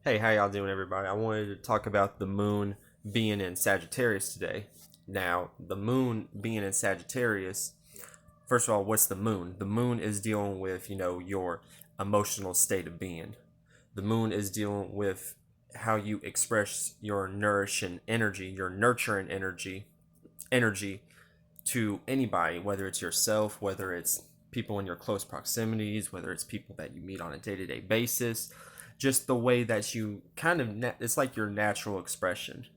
Hey, how y'all doing, everybody? I wanted to talk about the moon being in Sagittarius today. Now, the moon being in Sagittarius, first of all, what's the moon? The moon is dealing with, your emotional state of being. The moon is dealing with how you express your nourishing energy, your nurturing energy to anybody, whether it's yourself, whether it's people in your close proximities, whether it's people that you meet on a day-to-day basis, just the way that you it's like your natural expression.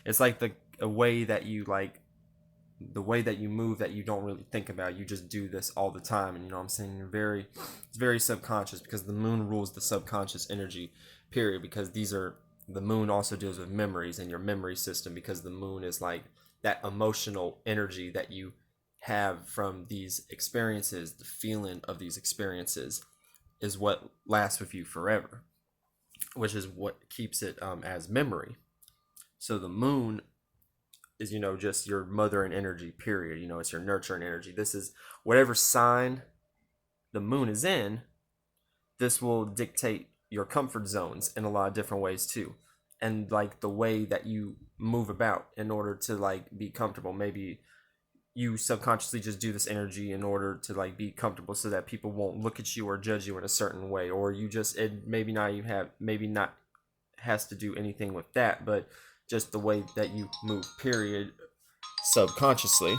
It's like a way that you like the way that you move that you don't really think about. You just do this all the time, and you know what I'm saying, it's very subconscious because the moon rules the subconscious energy period, because the moon also deals with memories and your memory system, because the moon is like that emotional energy that you have from these experiences. The feeling of these experiences is what lasts with you forever, which is what keeps it as memory. So the moon is, just your mothering energy period. It's your nurturing energy. This is whatever sign the moon is in. This will dictate your comfort zones in a lot of different ways too, and like the way that you move about in order to like be comfortable. Maybe you subconsciously just do this energy in order to like be comfortable so that people won't look at you or judge you in a certain way, or you just, it maybe not you have maybe not has to do anything with that, but just the way that you move period, subconsciously.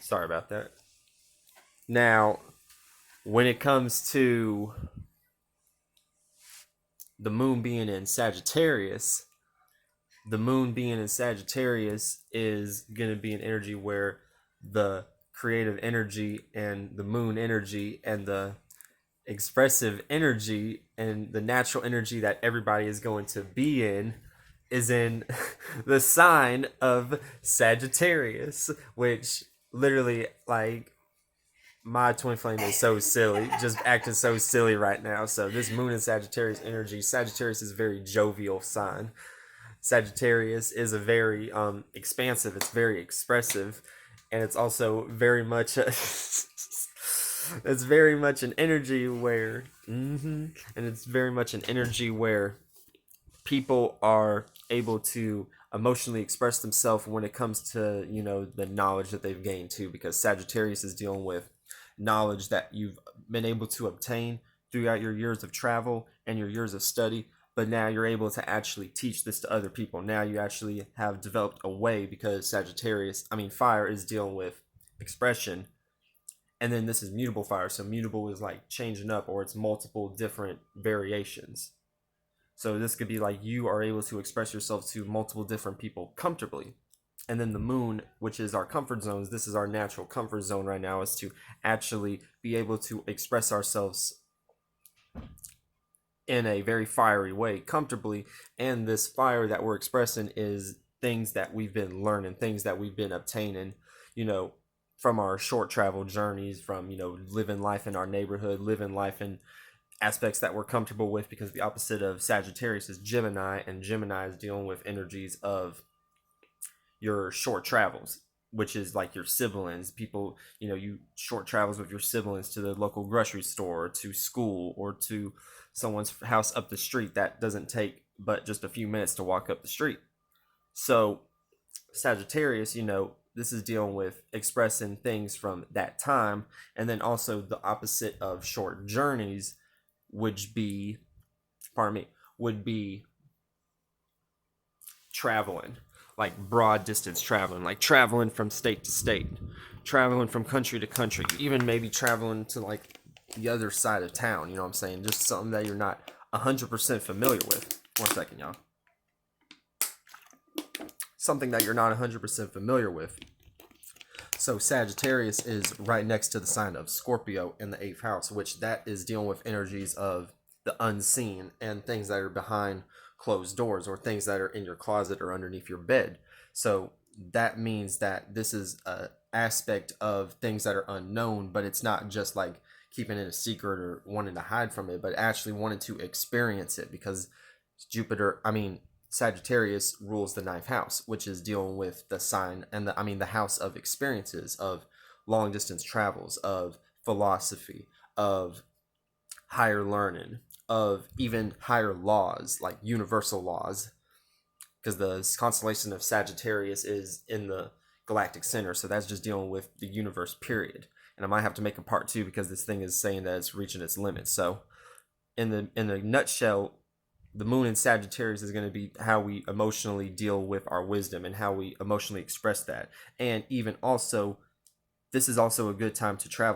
Sorry about that. Now, when it comes to the moon being in Sagittarius, the moon being in Sagittarius is going to be an energy where the creative energy and the moon energy and the expressive energy and the natural energy that everybody is going to be in is in the sign of Sagittarius, which literally, like, my twin flame is so silly, just acting so silly right now. So this moon in Sagittarius energy, Sagittarius is a very jovial sign. Sagittarius is a very expansive, it's very expressive, and it's also very much it's very much an energy where and it's very much an energy where people are able to emotionally express themselves when it comes to, the knowledge that they've gained too, because Sagittarius is dealing with knowledge that you've been able to obtain throughout your years of travel and your years of study, but now you're able to actually teach this to other people. Now you actually have developed a way, because fire is dealing with expression, and then this is mutable fire. So mutable is like changing up, or it's multiple different variations. So this could be like you are able to express yourself to multiple different people comfortably. And then the moon, which is our comfort zones, this is our natural comfort zone right now, is to actually be able to express ourselves in a very fiery way comfortably. And this fire that we're expressing is things that we've been learning, things that we've been obtaining, you know, from our short travel journeys, from, living life in our neighborhood, living life in aspects that we're comfortable with, because the opposite of Sagittarius is Gemini, and Gemini is dealing with energies of your short travels, which is like your siblings. People, you short travels with your siblings to the local grocery store, or to school, or to someone's house up the street that doesn't take but just a few minutes to walk up the street. So, Sagittarius, this is dealing with expressing things from that time. And then also the opposite of short journeys would be, pardon me, would be traveling, like broad distance traveling, like traveling from state to state, traveling from country to country, even maybe traveling to like the other side of town. You know what I'm saying? Just something that you're not 100% familiar with. 1 second, y'all. Something that you're not 100% familiar with. So Sagittarius is right next to the sign of Scorpio in the eighth house, which that is dealing with energies of the unseen and things that are behind closed doors, or things that are in your closet or underneath your bed. So that means that this is a aspect of things that are unknown, but it's not just like keeping it a secret or wanting to hide from it, but actually wanting to experience it, because Sagittarius rules the ninth house, which is dealing with the sign and the house of experiences, of long distance travels, of philosophy, of higher learning, of even higher laws, like universal laws, because the constellation of Sagittarius is in the galactic center, so that's just dealing with the universe, period. And I might have to make a part two because this thing is saying that it's reaching its limits. So in the nutshell, the moon in Sagittarius is going to be how we emotionally deal with our wisdom and how we emotionally express that. And even also, this is also a good time to travel